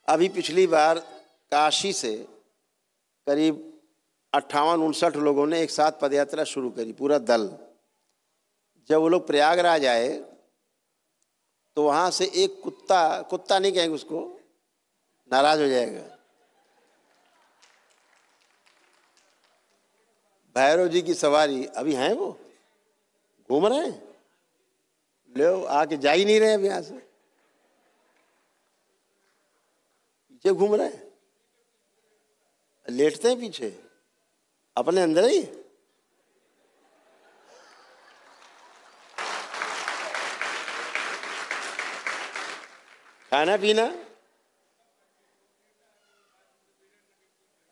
अभी पिछली बार काशी से करीब 58-59 लोगों ने एक साथ पदयात्रा शुरू करी, पूरा दल। जब वो लोग प्रयागराज आए तो वहाँ से एक कुत्ता नहीं कहेंगे उसको, नाराज हो जाएगा, भैरव जी की सवारी अभी हैं, वो घूम रहे हैं, ले आके जा ही नहीं रहे, अब यहाँ से पीछे घूम रहे हैं, लेटते हैं पीछे अपने अंदर ही। खाना पीना,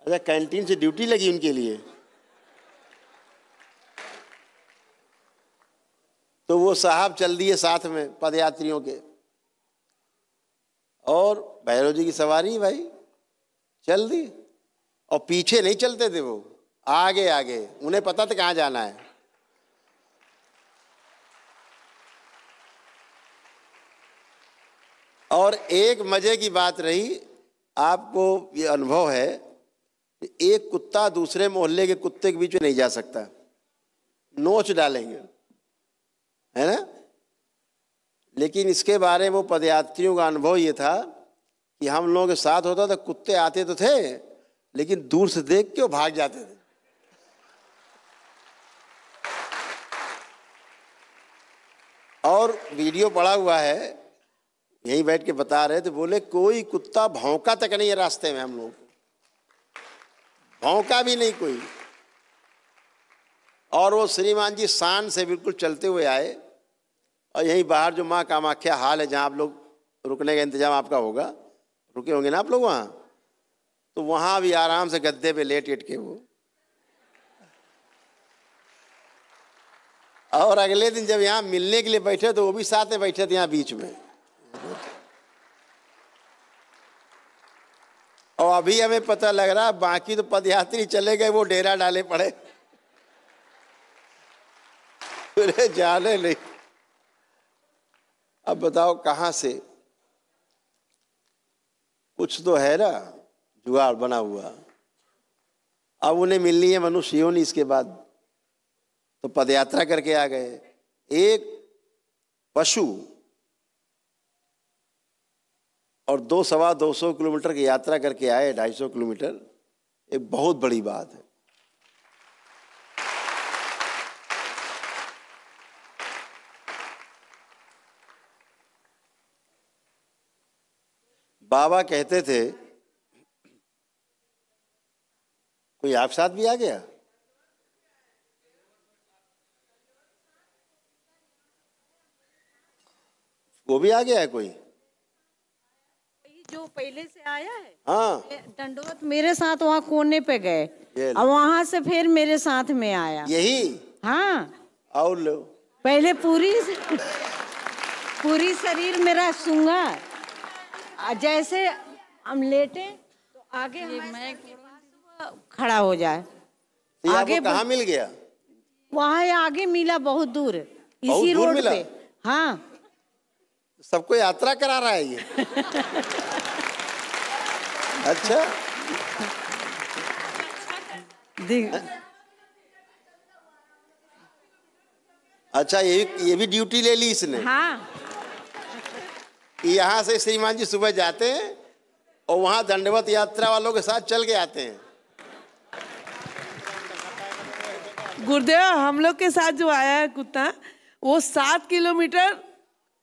अच्छा कैंटीन से ड्यूटी लगी उनके लिए, तो वो साहब चल दिए साथ में पदयात्रियों के, और भैरव जी की सवारी भाई चल दी, और पीछे नहीं चलते थे वो, आगे आगे, उन्हें पता था कहाँ जाना है। और एक मजे की बात रही, आपको ये अनुभव है कि एक कुत्ता दूसरे मोहल्ले के कुत्ते के बीच में नहीं जा सकता, नोच डालेंगे, है ना। लेकिन इसके बारे में वो पदयात्रियों का अनुभव ये था कि हम लोगों के साथ होता था, कुत्ते आते तो थे लेकिन दूर से देख के वो भाग जाते थे। और वीडियो पड़ा हुआ है, यहीं बैठ के बता रहे थे, बोले कोई कुत्ता भौंका तक नहीं है रास्ते में, हम लोग भौंका भी नहीं कोई। और वो श्रीमान जी शान से बिल्कुल चलते हुए आए, और यहीं बाहर जो माँ कामाख्या हाल है, जहाँ आप लोग रुकने का इंतजाम आपका होगा, रुके होंगे ना आप लोग वहाँ, तो वहाँ भी आराम से गद्दे पे लेट के वो, और अगले दिन जब यहाँ मिलने के लिए बैठे तो वो भी साथ में बैठे थे यहाँ बीच में। और अभी हमें पता लग रहा बाकी तो पदयात्री चले गए, वो डेरा डाले पड़े, पूरे जाने नहीं। अब बताओ कहाँ से, कुछ तो है ना जुगाड़ बना हुआ। अब उन्हें मिलनी है मनुष्य योनि, इसके बाद तो पदयात्रा करके आ गए। एक पशु और 200-225 किलोमीटर की यात्रा करके आए, 250 किलोमीटर, एक बहुत बड़ी बात है। बाबा कहते थे, कोई आप साथ भी आ गया? वो भी आ गया है कोई? जो पहले से आया है, हाँ, दंडवत मेरे साथ वहाँ कोने पे गए, और वहाँ से फिर मेरे साथ में आया। यही? हाँ। और लो, पहले पूरी शरीर मेरा सूंगा, जैसे हम लेटे तो आगे मैं खड़ा हो जाए। आगे कहाँ मिल गया? वहाँ आगे मिला, बहुत दूर, इसी रोड पे। हाँ, सबको यात्रा करा रहा है ये। अच्छा, अच्छा, ये भी ड्यूटी ले ली इसने। हाँ, यहाँ से श्रीमान जी सुबह जाते हैं और वहाँ दंडवत यात्रा वालों के साथ चल के आते हैं। गुरुदेव, हम लोग के साथ जो आया है कुत्ता, वो 7 किलोमीटर,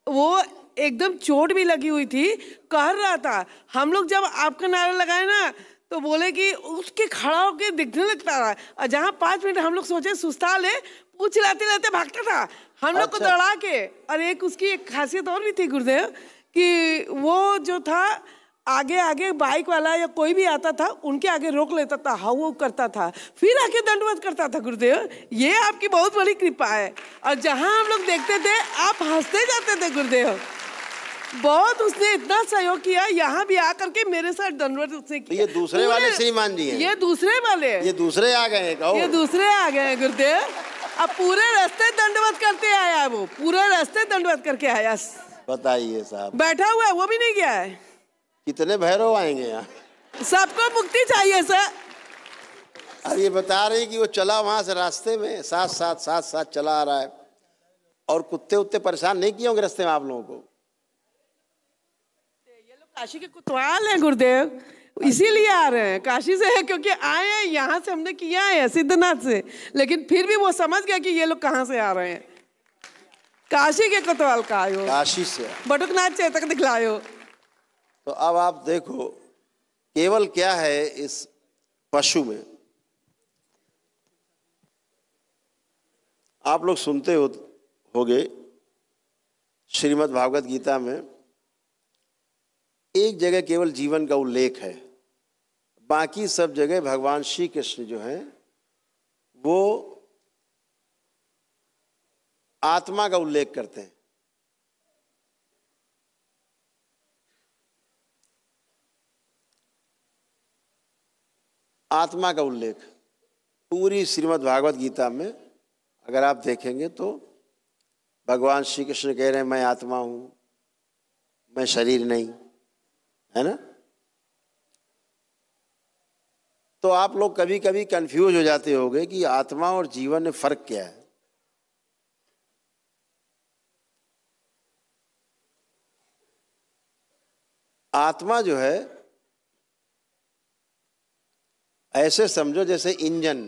वो एकदम चोट भी लगी हुई थी, कह रहा था। हम लोग जब आपका नारा लगाए ना, तो बोले कि उसके खड़ा होके दिखने लगता रहा, और जहाँ 5 मिनट हम लोग सोचे सुस्ता ले, पूछ लाते लाते भागता था हम लोग को दौड़ा के। और एक उसकी एक खासियत और भी थी गुरुदेव, कि वो जो था आगे आगे बाइक वाला या कोई भी आता था, उनके आगे रोक लेता था, हाउ करता था, फिर आके दंडवत करता था। गुरुदेव, ये आपकी बहुत बड़ी कृपा है। और जहाँ हम लोग देखते थे आप हंसते जाते थे गुरुदेव, बहुत उसने इतना सहयोग किया। यहाँ भी आकर के मेरे साथ दंडवत उसने किया। ये दूसरे वाले श्रीमान जी हैं? ये दूसरे वाले, ये दूसरे आ गए हैं। ये दूसरे आ गए हैं गुरुदेव। अब पूरे रास्ते दंडवत करते आया, वो पूरे रास्ते दंडवत करके आया। बताइए साहब, बैठा हुआ है, वो भी नहीं गया है। कितने भैरव आएंगे यहाँ? सबको मुक्ति चाहिए सर। अब ये बता रही कि वो चला वहां से रास्ते में साथ साथ चला आ रहा है, और कुत्ते उत्ते परेशान नहीं किए होंगे रास्ते में आप लोगों को? ये लोग काशी के कुतवाल हैं गुरुदेव, इसीलिए आ रहे हैं काशी से है, क्योंकि आए हैं यहाँ से, हमने किया है सिद्धनाथ से, लेकिन फिर भी वो समझ गया कि ये लोग कहाँ से आ रहे हैं। काशी के कोतवाल का आयो, काशी से बटुकनाथ चेतक दिखलायो। तो अब आप देखो केवल क्या है इस पशु में। आप लोग सुनते होगे श्रीमद् भागवत गीता में एक जगह केवल जीवन का उल्लेख है, बाकी सब जगह भगवान श्री कृष्ण जो हैं वो आत्मा का उल्लेख करते हैं। आत्मा का उल्लेख पूरी श्रीमद् भागवत गीता में अगर आप देखेंगे तो भगवान श्री कृष्ण कह रहे हैं मैं आत्मा हूं, मैं शरीर नहीं, है ना। तो आप लोग कभी कभी कंफ्यूज हो जाते होंगे कि आत्मा और जीवन में फर्क क्या है। आत्मा जो है ऐसे समझो जैसे इंजन,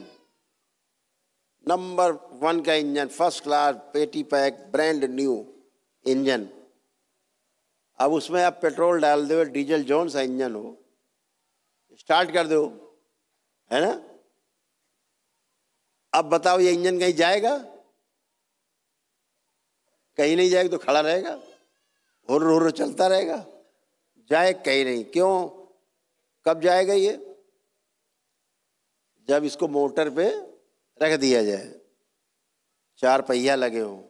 नंबर 1 का इंजन, फर्स्ट क्लास पेटी पैक ब्रांड न्यू इंजन। अब उसमें आप पेट्रोल डाल दो, डीजल जौन सा इंजन हो, स्टार्ट कर दो, है ना। अब बताओ ये इंजन कहीं जाएगा? कहीं नहीं जाएगा, तो खड़ा रहेगा, हुर्र हुर्र चलता रहेगा, जाए कहीं नहीं। क्यों? कब जाएगा ये? जब इसको मोटर पे रख दिया जाए, 4 पहिया लगे हों,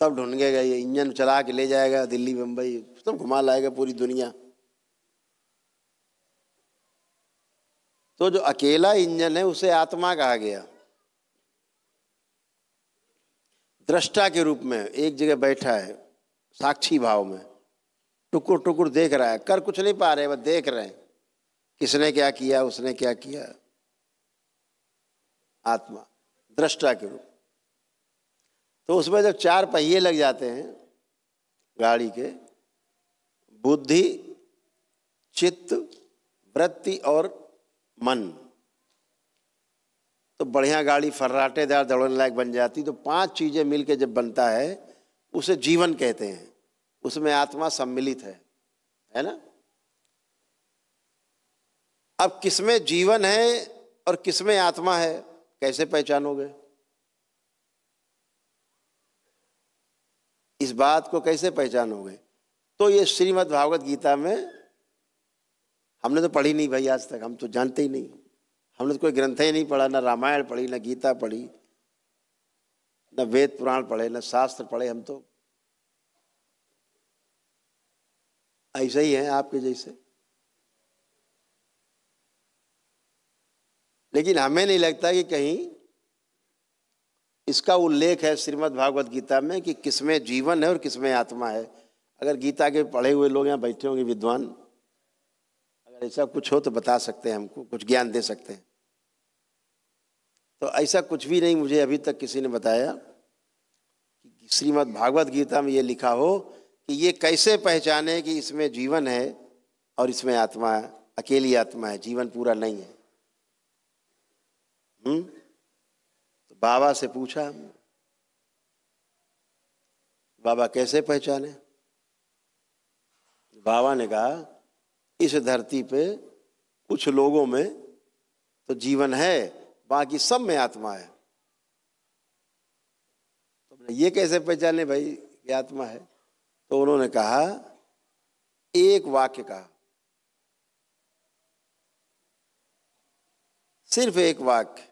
तब ढूंढेगा ये, इंजन चला के ले जाएगा दिल्ली मुंबई, सब घुमा लाएगा पूरी दुनिया। तो जो अकेला इंजन है उसे आत्मा कहा गया। दृष्टा के रूप में एक जगह बैठा है, साक्षी भाव में टुकुर टुकुर देख रहा है, कर कुछ नहीं पा रहे, बस देख रहे हैं किसने क्या किया, उसने क्या किया। आत्मा दृष्टा के रूप। तो उसमें जब 4 पहिए लग जाते हैं गाड़ी के, बुद्धि, चित्त, वृत्ति और मन, तो बढ़िया गाड़ी फर्राटेदार दौड़ने लायक बन जाती। तो 5 चीजें मिलके जब बनता है उसे जीवन कहते हैं, उसमें आत्मा सम्मिलित है ना। अब किसमें जीवन है और किसमें आत्मा है, कैसे पहचानोगे? इस बात को कैसे पहचानोगे? तो ये श्रीमद् भागवत गीता में हमने तो पढ़ी नहीं भाई आज तक, हम तो जानते ही नहीं, हमने तो कोई ग्रंथ ही नहीं पढ़ा, ना रामायण पढ़ी, ना गीता पढ़ी, ना वेद पुराण पढ़े, ना शास्त्र पढ़े। हम तो ऐसे ही हैं आपके जैसे। लेकिन हमें नहीं लगता कि कहीं इसका उल्लेख है श्रीमद् भागवत गीता में कि किसमें जीवन है और किसमें आत्मा है। अगर गीता के पढ़े हुए लोग यहाँ बैठे होंगे विद्वान, अगर ऐसा कुछ हो तो बता सकते हैं, हमको कुछ ज्ञान दे सकते हैं। तो ऐसा कुछ भी नहीं मुझे अभी तक किसी ने बताया कि श्रीमद् भागवत गीता में ये लिखा हो कि ये कैसे पहचाने कि इसमें जीवन है और इसमें आत्मा है, अकेली आत्मा है, जीवन पूरा नहीं है। तो बाबा से पूछा, बाबा कैसे पहचाने? बाबा ने कहा इस धरती पे कुछ लोगों में तो जीवन है, बाकी सब में आत्मा है। तो ये कैसे पहचाने भाई ये आत्मा है? तो उन्होंने कहा, एक वाक्य कहा, सिर्फ एक वाक्य,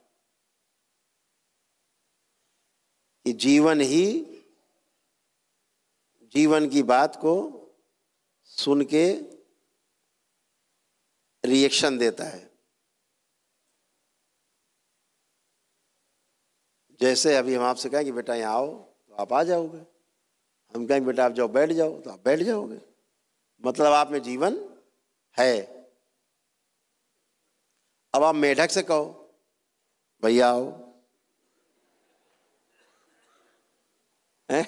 कि जीवन ही जीवन की बात को सुन के रिएक्शन देता है। जैसे अभी हम आपसे कहें कि बेटा यहाँ आओ तो आप आ जाओगे, हम कहें बेटा आप जाओ बैठ जाओ तो आप बैठ जाओगे। मतलब आप में जीवन है। अब आप मेढक से कहो भैया आओ, हैं?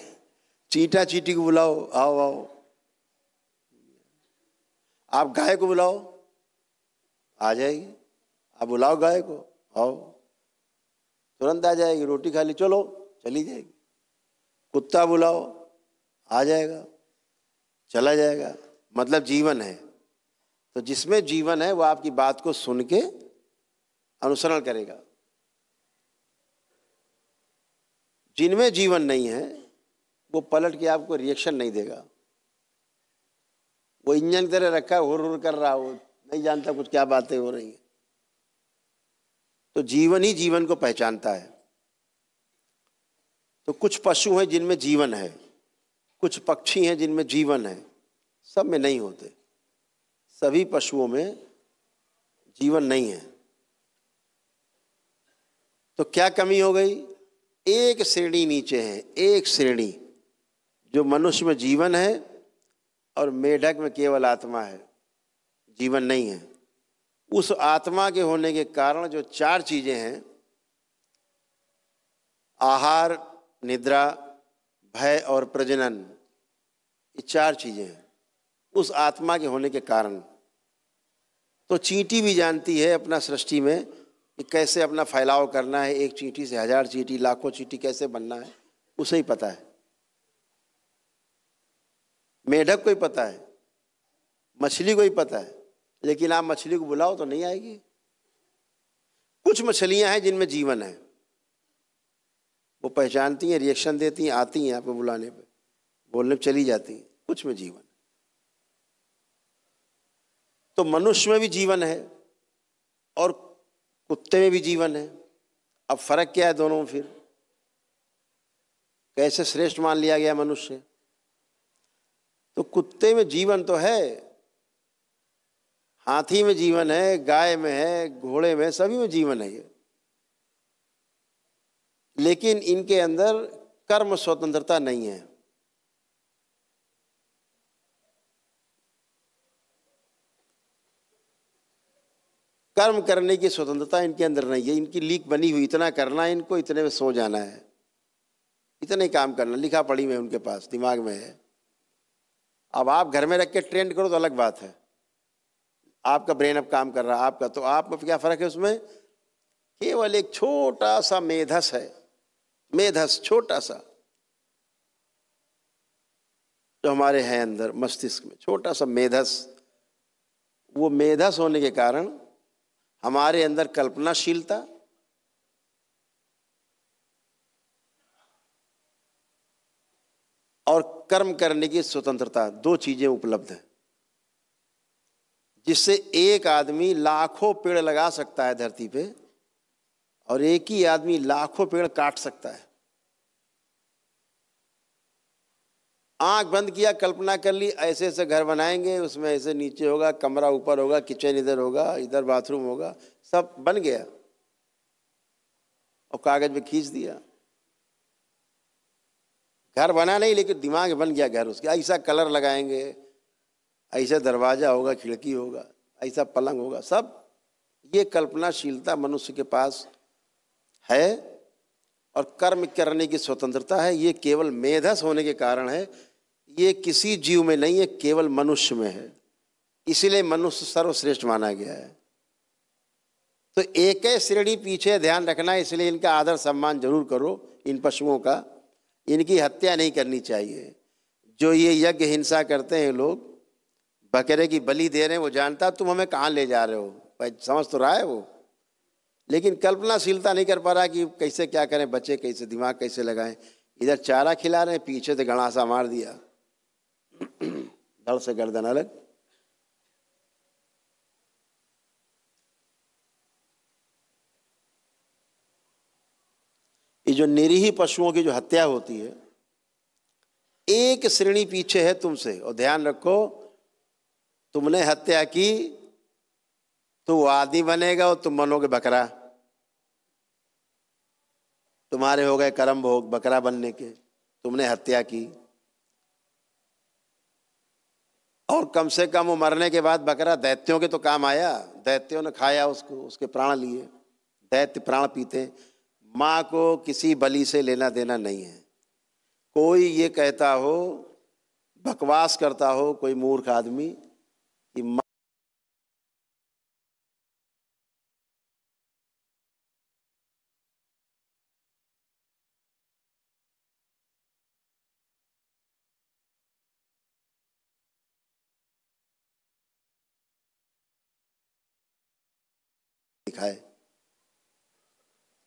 चींटा चींटी को बुलाओ, आओ आओ। आप गाय को बुलाओ, आ जाएगी। आप बुलाओ गाय को, आओ, तुरंत आ जाएगी। रोटी खा ली, चलो, चली जाएगी। कुत्ता बुलाओ, आ जाएगा, चला जाएगा। मतलब जीवन है। तो जिसमें जीवन है वो आपकी बात को सुन के अनुसरण करेगा। जिनमें जीवन नहीं है वो पलट के आपको रिएक्शन नहीं देगा। वो इंजन की तरह रखा है, हुर हुर कर रहा, हो नहीं जानता कुछ क्या बातें हो रही हैं। तो जीवन ही जीवन को पहचानता है। तो कुछ पशु हैं जिनमें जीवन है, कुछ पक्षी हैं जिनमें जीवन है, सब में नहीं होते। सभी पशुओं में जीवन नहीं है। तो क्या कमी हो गई? एक श्रेणी नीचे है, एक श्रेणी जो मनुष्य में जीवन है और मेढक में केवल आत्मा है, जीवन नहीं है। उस आत्मा के होने के कारण जो चार चीजें हैं, आहार, निद्रा, भय और प्रजनन, ये चार चीजें हैं उस आत्मा के होने के कारण। तो चींटी भी जानती है अपना सृष्टि में कि कैसे अपना फैलाव करना है। एक चींटी से 1000 चींटी, लाखों चींटी कैसे बनना है, उसे ही पता है। मेढक को ही पता है, मछली को ही पता है, लेकिन आप मछली को बुलाओ तो नहीं आएगी। कुछ मछलियां हैं जिनमें जीवन है, वो पहचानती हैं, रिएक्शन देती हैं, आती हैं आपको बुलाने पे, बोलने पे चली जाती हैं। कुछ में जीवन। तो मनुष्य में भी जीवन है और कुत्ते में भी जीवन है। अब फर्क क्या है दोनों में? फिर कैसे श्रेष्ठ मान लिया गया मनुष्य? तो कुत्ते में जीवन तो है, हाथी में जीवन है, गाय में है, घोड़े में, सभी में जीवन है ये। लेकिन इनके अंदर कर्म स्वतंत्रता नहीं है। कर्म करने की स्वतंत्रता इनके अंदर नहीं है। इनकी लीक बनी हुई, इतना करना है इनको, इतने में सो जाना है, इतने काम करना, लिखा पढ़ी में उनके पास दिमाग में है। अब आप घर में रख के ट्रेंड करो तो अलग बात है, आपका ब्रेन अब काम कर रहा है आपका, तो आपको क्या फर्क है उसमें? केवल एक छोटा सा मेधस है, मेधस छोटा सा जो हमारे हैं अंदर मस्तिष्क में, छोटा सा मेधस। वो मेधस होने के कारण हमारे अंदर कल्पनाशीलता और कर्म करने की स्वतंत्रता, दो चीजें उपलब्ध हैं, जिससे एक आदमी लाखों पेड़ लगा सकता है धरती पे और एक ही आदमी लाखों पेड़ काट सकता है। आंख बंद किया, कल्पना कर ली, ऐसे ऐसे घर बनाएंगे, उसमें ऐसे नीचे होगा, कमरा ऊपर होगा, किचन इधर होगा, इधर बाथरूम होगा, सब बन गया और कागज में खींच दिया। घर बना नहीं, लेकिन दिमाग में बन गया घर उसके। ऐसा कलर लगाएंगे, ऐसा दरवाजा होगा, खिड़की होगा, ऐसा पलंग होगा, सब ये कल्पनाशीलता मनुष्य के पास है। और कर्म करने की स्वतंत्रता है, ये केवल मेधस होने के कारण है। ये किसी जीव में नहीं है, केवल मनुष्य में है। इसलिए मनुष्य सर्वश्रेष्ठ माना गया है। तो एक श्रेणी पीछे ध्यान रखना, इसलिए इनका आदर सम्मान जरूर करो। इन पशुओं का, इनकी हत्या नहीं करनी चाहिए। जो ये यज्ञ हिंसा करते हैं लोग, बकरे की बलि दे रहे हैं, वो जानता तुम हमें कहाँ ले जा रहे हो, समझ तो रहा है वो, लेकिन कल्पनाशीलता नहीं कर पा रहा कि कैसे क्या करें, बच्चे कैसे, दिमाग कैसे लगाएं। इधर चारा खिला रहे हैं, पीछे से गड़ासा मार दिया, धड़ से गर्दन अलग। ये जो निरीह पशुओं की जो हत्या होती है, एक श्रेणी पीछे है तुमसे। और ध्यान रखो, तुमने हत्या की तो वो आदमी बनेगा और तुम बनोगे बकरा। तुम्हारे हो गए कर्म भोग बकरा बनने के, तुमने हत्या की। और कम से कम वो मरने के बाद बकरा दैत्यों के तो काम आया, दैत्यों ने खाया उसको, उसके प्राण लिए, दैत्य प्राण पीते। माँ को किसी बलि से लेना देना नहीं है। कोई ये कहता हो, बकवास करता हो कोई मूर्ख आदमी कि माँ दिखाए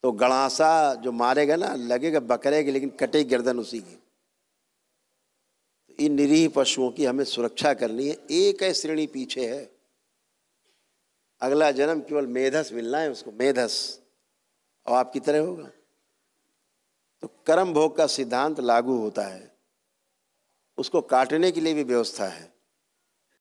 तो गड़ासा जो मारेगा ना, लगेगा बकरे की लेकिन कटेगी गर्दन उसी की। इन निरीह पशुओं की हमें सुरक्षा करनी है। एक है श्रेणी पीछे है, अगला जन्म केवल मेधस मिलना है उसको, मेधस, और आपकी तरह होगा। तो कर्म भोग का सिद्धांत लागू होता है, उसको काटने के लिए भी व्यवस्था है।